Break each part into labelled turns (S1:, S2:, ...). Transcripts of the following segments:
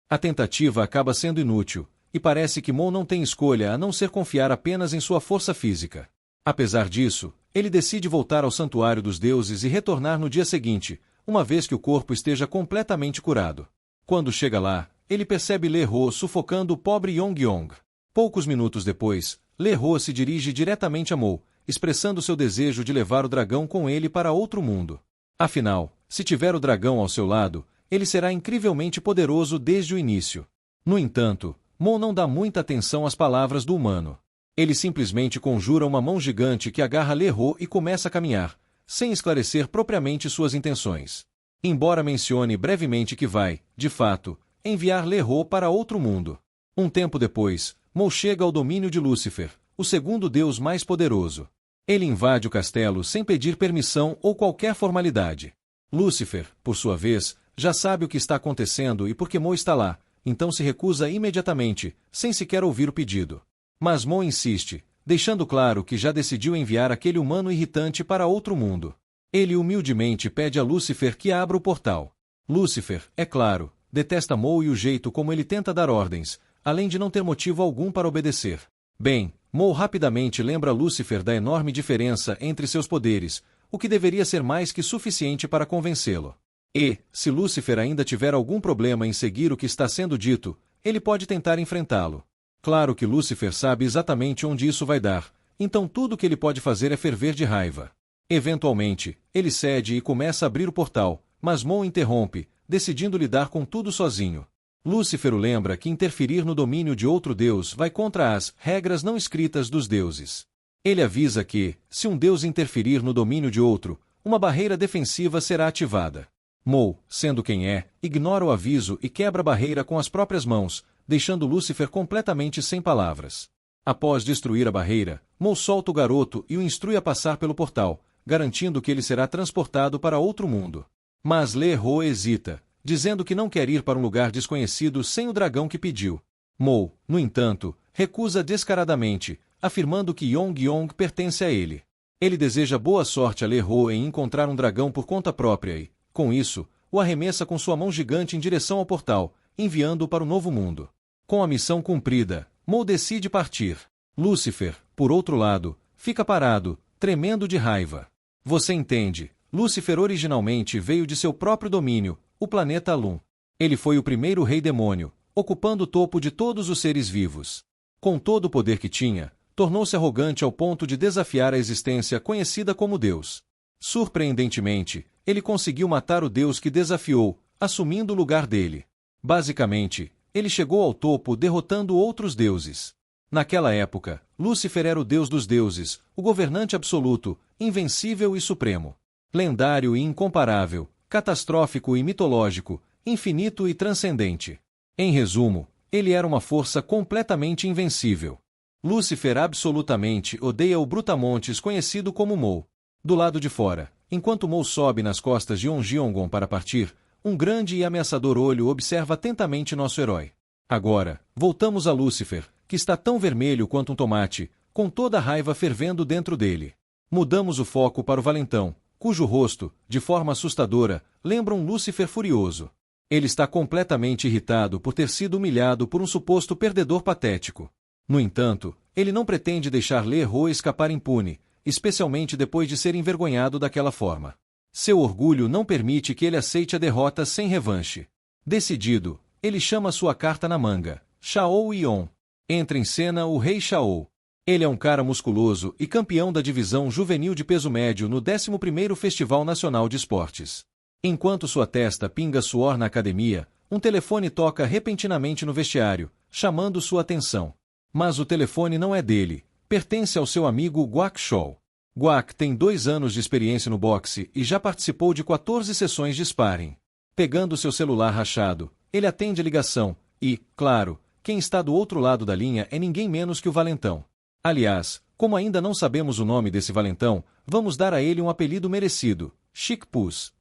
S1: A tentativa acaba sendo inútil, e parece que Mo não tem escolha a não ser confiar apenas em sua força física. Apesar disso, ele decide voltar ao santuário dos deuses e retornar no dia seguinte, uma vez que o corpo esteja completamente curado. Quando chega lá, ele percebe Le-Ro sufocando o pobre Yong-Yong. Poucos minutos depois, Le-Ro se dirige diretamente a Mo, expressando seu desejo de levar o dragão com ele para outro mundo. Afinal, se tiver o dragão ao seu lado, ele será incrivelmente poderoso desde o início. No entanto, Mo não dá muita atenção às palavras do humano. Ele simplesmente conjura uma mão gigante que agarra Le-Ro e começa a caminhar, sem esclarecer propriamente suas intenções. Embora mencione brevemente que vai, de fato, enviar Le-Ro para outro mundo. Um tempo depois, Mo chega ao domínio de Lúcifer, o segundo deus mais poderoso. Ele invade o castelo sem pedir permissão ou qualquer formalidade. Lúcifer, por sua vez, já sabe o que está acontecendo e por que Mo está lá, então se recusa imediatamente, sem sequer ouvir o pedido. Mas Mo insiste, deixando claro que já decidiu enviar aquele humano irritante para outro mundo. Ele humildemente pede a Lúcifer que abra o portal. Lúcifer, é claro, detesta Mo e o jeito como ele tenta dar ordens, além de não ter motivo algum para obedecer. Bem, Mo rapidamente lembra Lúcifer da enorme diferença entre seus poderes, o que deveria ser mais que suficiente para convencê-lo. E, se Lúcifer ainda tiver algum problema em seguir o que está sendo dito, ele pode tentar enfrentá-lo. Claro que Lúcifer sabe exatamente onde isso vai dar, então tudo o que ele pode fazer é ferver de raiva. Eventualmente, ele cede e começa a abrir o portal, mas Mo interrompe, decidindo lidar com tudo sozinho. Lúcifer o lembra que interferir no domínio de outro deus vai contra as regras não escritas dos deuses. Ele avisa que, se um deus interferir no domínio de outro, uma barreira defensiva será ativada. Mo, sendo quem é, ignora o aviso e quebra a barreira com as próprias mãos, deixando Lúcifer completamente sem palavras. Após destruir a barreira, Mo solta o garoto e o instrui a passar pelo portal, garantindo que ele será transportado para outro mundo. Mas Le-Ro hesita, dizendo que não quer ir para um lugar desconhecido sem o dragão que pediu. Mo, no entanto, recusa descaradamente, afirmando que Yong-Yong pertence a ele. Ele deseja boa sorte a Le-Ro em encontrar um dragão por conta própria e, com isso, o arremessa com sua mão gigante em direção ao portal, enviando-o para o novo mundo. Com a missão cumprida, Mo decide partir. Lúcifer, por outro lado, fica parado, tremendo de raiva. Você entende, Lúcifer originalmente veio de seu próprio domínio, o planeta Alun. Ele foi o primeiro rei demônio, ocupando o topo de todos os seres vivos. Com todo o poder que tinha, tornou-se arrogante ao ponto de desafiar a existência conhecida como Deus. Surpreendentemente, ele conseguiu matar o Deus que desafiou, assumindo o lugar dele. Basicamente, ele chegou ao topo derrotando outros deuses. Naquela época, Lúcifer era o deus dos deuses, o governante absoluto, invencível e supremo. Lendário e incomparável, catastrófico e mitológico, infinito e transcendente. Em resumo, ele era uma força completamente invencível. Lúcifer absolutamente odeia o Brutamontes conhecido como Mo. Do lado de fora, enquanto Mo sobe nas costas de Ongyongon para partir, um grande e ameaçador olho observa atentamente nosso herói. Agora, voltamos a Lúcifer, que está tão vermelho quanto um tomate, com toda a raiva fervendo dentro dele. Mudamos o foco para o valentão, cujo rosto, de forma assustadora, lembra um Lúcifer furioso. Ele está completamente irritado por ter sido humilhado por um suposto perdedor patético. No entanto, ele não pretende deixar Le-Ro escapar impune, especialmente depois de ser envergonhado daquela forma. Seu orgulho não permite que ele aceite a derrota sem revanche. Decidido, ele chama sua carta na manga, Shao Yon. Entra em cena o Rei Shao. Ele é um cara musculoso e campeão da divisão juvenil de peso médio no 11º Festival Nacional de Esportes. Enquanto sua testa pinga suor na academia, um telefone toca repentinamente no vestiário, chamando sua atenção. Mas o telefone não é dele, pertence ao seu amigo Guak Chol. Guak tem 2 anos de experiência no boxe e já participou de 14 sessões de sparring. Pegando seu celular rachado, ele atende a ligação e, claro, quem está do outro lado da linha é ninguém menos que o valentão. Aliás, como ainda não sabemos o nome desse valentão, vamos dar a ele um apelido merecido, Chic Puss.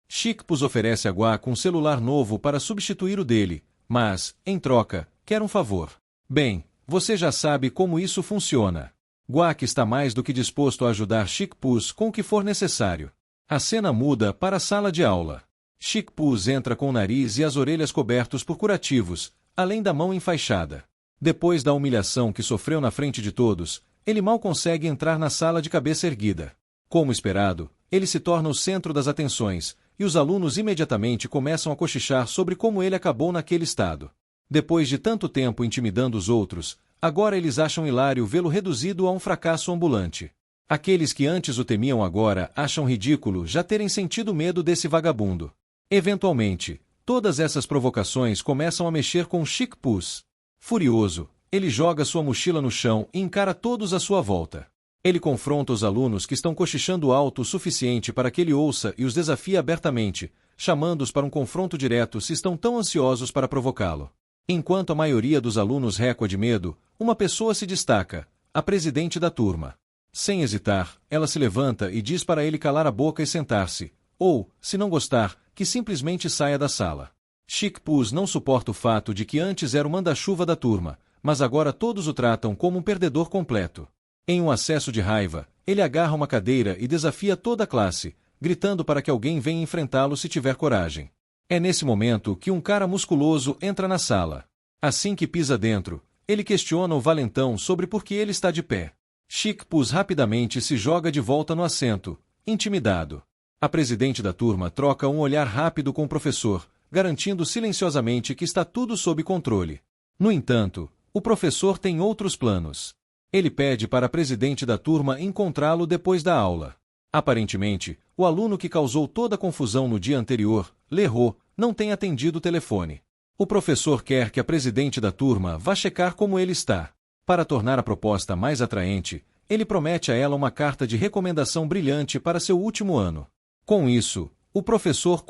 S1: Chic Puss oferece a Guak um celular novo para substituir o dele, mas, em troca, quer um favor. Bem, você já sabe como isso funciona. Guak está mais do que disposto a ajudar Chic Puss com o que for necessário. A cena muda para a sala de aula. Chic Puz entra com o nariz e as orelhas cobertos por curativos, além da mão enfaixada. Depois da humilhação que sofreu na frente de todos, ele mal consegue entrar na sala de cabeça erguida. Como esperado, ele se torna o centro das atenções, e os alunos imediatamente começam a cochichar sobre como ele acabou naquele estado. Depois de tanto tempo intimidando os outros, agora eles acham hilário vê-lo reduzido a um fracasso ambulante. Aqueles que antes o temiam agora acham ridículo já terem sentido medo desse vagabundo. Eventualmente, todas essas provocações começam a mexer com Chic Puz. Furioso, ele joga sua mochila no chão e encara todos à sua volta. Ele confronta os alunos que estão cochichando alto o suficiente para que ele ouça e os desafia abertamente, chamando-os para um confronto direto se estão tão ansiosos para provocá-lo. Enquanto a maioria dos alunos recua de medo, uma pessoa se destaca, a presidente da turma. Sem hesitar, ela se levanta e diz para ele calar a boca e sentar-se, ou, se não gostar, que simplesmente saia da sala. Chic Puz não suporta o fato de que antes era o manda-chuva da turma, mas agora todos o tratam como um perdedor completo. Em um acesso de raiva, ele agarra uma cadeira e desafia toda a classe, gritando para que alguém venha enfrentá-lo se tiver coragem. É nesse momento que um cara musculoso entra na sala. Assim que pisa dentro, ele questiona o valentão sobre por que ele está de pé. Chic Puz rapidamente se joga de volta no assento, intimidado. A presidente da turma troca um olhar rápido com o professor, garantindo silenciosamente que está tudo sob controle. No entanto, o professor tem outros planos. Ele pede para a presidente da turma encontrá-lo depois da aula. Aparentemente, o aluno que causou toda a confusão no dia anterior, Lerro, não tem atendido o telefone. O professor quer que a presidente da turma vá checar como ele está. Para tornar a proposta mais atraente, ele promete a ela uma carta de recomendação brilhante para seu último ano. Com isso, o professor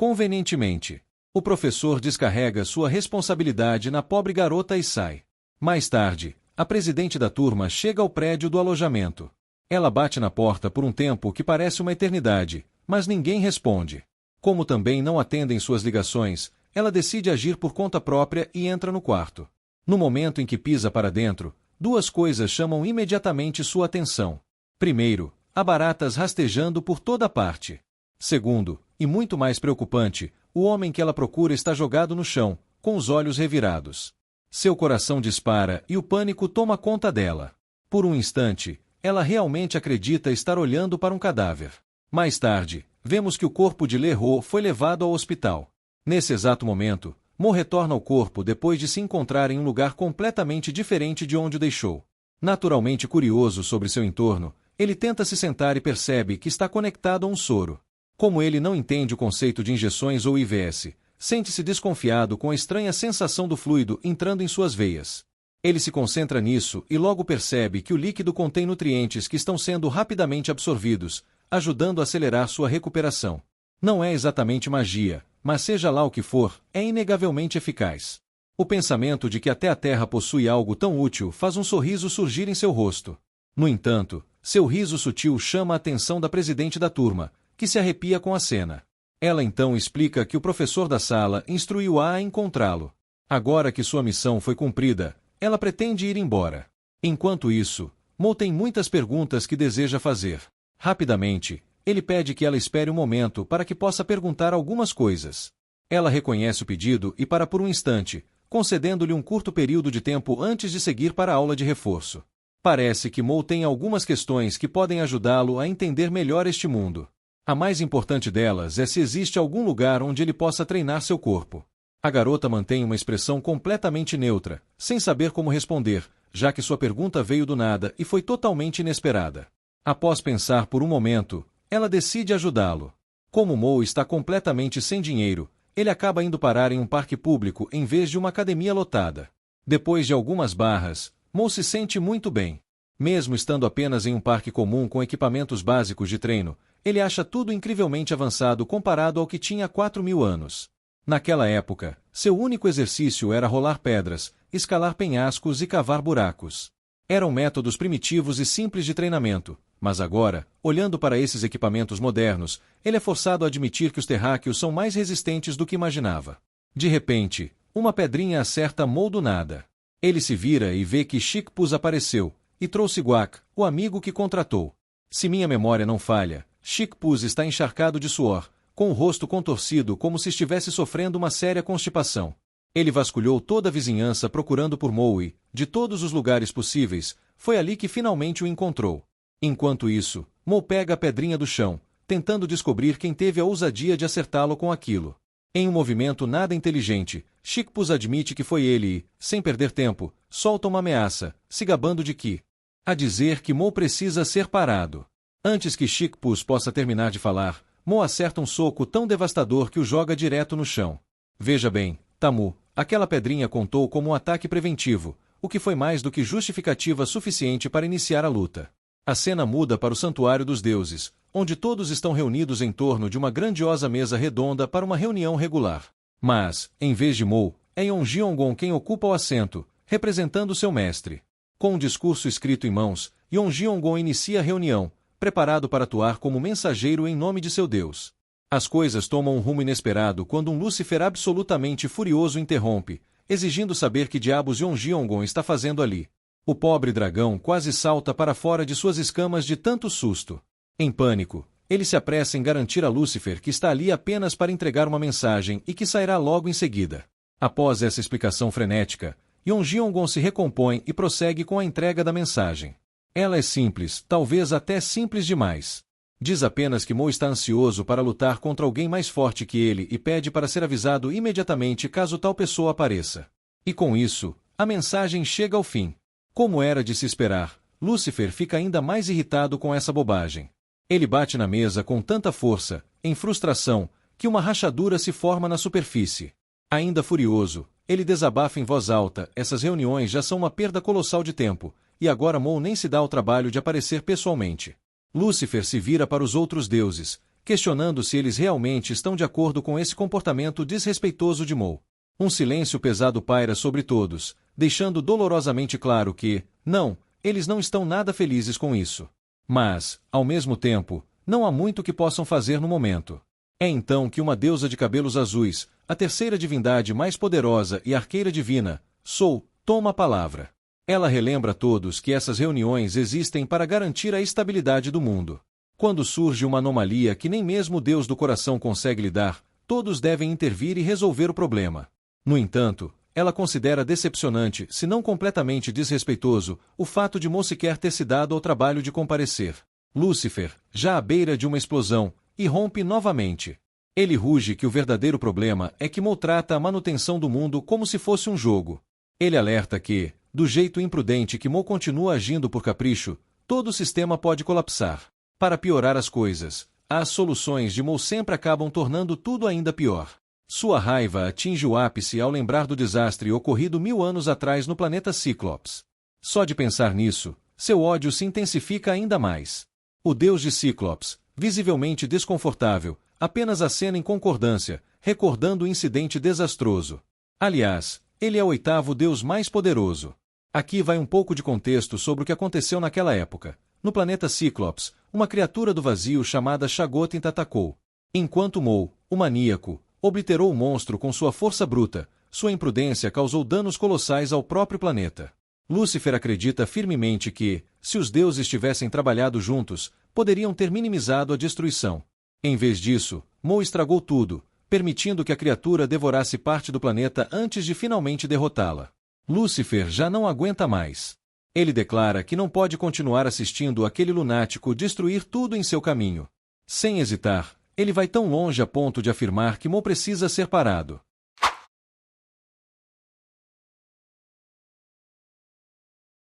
S1: descarrega sua responsabilidade na pobre garota e sai. Mais tarde, a presidente da turma chega ao prédio do alojamento. Ela bate na porta por um tempo que parece uma eternidade, mas ninguém responde. Como também não atendem suas ligações, ela decide agir por conta própria e entra no quarto. No momento em que pisa para dentro, duas coisas chamam imediatamente sua atenção. Primeiro, há baratas rastejando por toda parte. Segundo, e muito mais preocupante, o homem que ela procura está jogado no chão, com os olhos revirados. Seu coração dispara e o pânico toma conta dela. Por um instante, ela realmente acredita estar olhando para um cadáver. Mais tarde, vemos que o corpo de Lerro foi levado ao hospital. Nesse exato momento, Mo retorna ao corpo depois de se encontrar em um lugar completamente diferente de onde o deixou. Naturalmente curioso sobre seu entorno, ele tenta se sentar e percebe que está conectado a um soro. Como ele não entende o conceito de injeções ou IVS, sente-se desconfiado com a estranha sensação do fluido entrando em suas veias. Ele se concentra nisso e logo percebe que o líquido contém nutrientes que estão sendo rapidamente absorvidos, ajudando a acelerar sua recuperação. Não é exatamente magia, mas seja lá o que for, é inegavelmente eficaz. O pensamento de que até a Terra possui algo tão útil faz um sorriso surgir em seu rosto. No entanto, seu riso sutil chama a atenção da presidente da turma, que se arrepia com a cena. Ela então explica que o professor da sala instruiu-a a encontrá-lo. Agora que sua missão foi cumprida, ela pretende ir embora. Enquanto isso, Mo tem muitas perguntas que deseja fazer. Rapidamente, ele pede que ela espere um momento para que possa perguntar algumas coisas. Ela reconhece o pedido e para por um instante, concedendo-lhe um curto período de tempo antes de seguir para a aula de reforço. Parece que Mo tem algumas questões que podem ajudá-lo a entender melhor este mundo. A mais importante delas é se existe algum lugar onde ele possa treinar seu corpo. A garota mantém uma expressão completamente neutra, sem saber como responder, já que sua pergunta veio do nada e foi totalmente inesperada. Após pensar por um momento, ela decide ajudá-lo. Como Mo está completamente sem dinheiro, ele acaba indo parar em um parque público em vez de uma academia lotada. Depois de algumas barras, Mo se sente muito bem. Mesmo estando apenas em um parque comum com equipamentos básicos de treino, ele acha tudo incrivelmente avançado comparado ao que tinha há 4.000 anos. Naquela época, seu único exercício era rolar pedras, escalar penhascos e cavar buracos. Eram métodos primitivos e simples de treinamento, mas agora, olhando para esses equipamentos modernos, ele é forçado a admitir que os terráqueos são mais resistentes do que imaginava. De repente, uma pedrinha acerta Mo do nada. Ele se vira e vê que Chic Puz apareceu, e trouxe Guac, o amigo que contratou. Se minha memória não falha, Chic Puz está encharcado de suor, com o rosto contorcido como se estivesse sofrendo uma séria constipação. Ele vasculhou toda a vizinhança procurando por Mo e, de todos os lugares possíveis, foi ali que finalmente o encontrou. Enquanto isso, Mo pega a pedrinha do chão, tentando descobrir quem teve a ousadia de acertá-lo com aquilo. Em um movimento nada inteligente, Chicpus admite que foi ele e, sem perder tempo, solta uma ameaça, se gabando de que a dizer que Mo precisa ser parado. Antes que Chicpus possa terminar de falar, Mo acerta um soco tão devastador que o joga direto no chão. Veja bem, Tamu, aquela pedrinha contou como um ataque preventivo, o que foi mais do que justificativa suficiente para iniciar a luta. A cena muda para o Santuário dos Deuses, onde todos estão reunidos em torno de uma grandiosa mesa redonda para uma reunião regular. Mas, em vez de Mo, é Yonji-Ongon quem ocupa o assento, representando seu mestre. Com um discurso escrito em mãos, Yonji-Ongon inicia a reunião, preparado para atuar como mensageiro em nome de seu Deus. As coisas tomam um rumo inesperado quando um Lúcifer absolutamente furioso interrompe, exigindo saber que diabos Yonji-Ongon está fazendo ali. O pobre dragão quase salta para fora de suas escamas de tanto susto. Em pânico, ele se apressa em garantir a Lúcifer que está ali apenas para entregar uma mensagem e que sairá logo em seguida. Após essa explicação frenética, Yonji-Ongon se recompõe e prossegue com a entrega da mensagem. Ela é simples, talvez até simples demais. Diz apenas que Mo está ansioso para lutar contra alguém mais forte que ele e pede para ser avisado imediatamente caso tal pessoa apareça. E com isso, a mensagem chega ao fim. Como era de se esperar, Lúcifer fica ainda mais irritado com essa bobagem. Ele bate na mesa com tanta força, em frustração, que uma rachadura se forma na superfície. Ainda furioso, ele desabafa em voz alta: essas reuniões já são uma perda colossal de tempo, e agora Mo nem se dá ao trabalho de aparecer pessoalmente. Lúcifer se vira para os outros deuses, questionando se eles realmente estão de acordo com esse comportamento desrespeitoso de Mo. Um silêncio pesado paira sobre todos, deixando dolorosamente claro que, não, eles não estão nada felizes com isso. Mas, ao mesmo tempo, não há muito que possam fazer no momento. É então que uma deusa de cabelos azuis, a terceira divindade mais poderosa e arqueira divina, Sol, toma a palavra. Ela relembra a todos que essas reuniões existem para garantir a estabilidade do mundo. Quando surge uma anomalia que nem mesmo o Deus do coração consegue lidar, todos devem intervir e resolver o problema. No entanto, ela considera decepcionante, se não completamente desrespeitoso, o fato de Mo sequer ter se dado ao trabalho de comparecer. Lúcifer, já à beira de uma explosão, irrompe novamente. Ele ruge que o verdadeiro problema é que Mo trata a manutenção do mundo como se fosse um jogo. Ele alerta que, do jeito imprudente que Mo continua agindo por capricho, todo o sistema pode colapsar. Para piorar as coisas, as soluções de Mo sempre acabam tornando tudo ainda pior. Sua raiva atinge o ápice ao lembrar do desastre ocorrido 1000 anos atrás no planeta Cíclopes. Só de pensar nisso, seu ódio se intensifica ainda mais. O deus de Cíclopes, visivelmente desconfortável, apenas acena em concordância, recordando o incidente desastroso. Aliás, ele é o 8º deus mais poderoso. Aqui vai um pouco de contexto sobre o que aconteceu naquela época. No planeta Cíclopes, uma criatura do vazio chamada Shagotin atacou. Enquanto Mo, o maníaco, obliterou o monstro com sua força bruta, sua imprudência causou danos colossais ao próprio planeta. Lúcifer acredita firmemente que, se os deuses tivessem trabalhado juntos, poderiam ter minimizado a destruição. Em vez disso, Mo estragou tudo, permitindo que a criatura devorasse parte do planeta antes de finalmente derrotá-la. Lúcifer já não aguenta mais. Ele declara que não pode continuar assistindo aquele lunático destruir tudo em seu caminho. Sem hesitar, ele vai tão longe a ponto de afirmar que Mo precisa ser parado.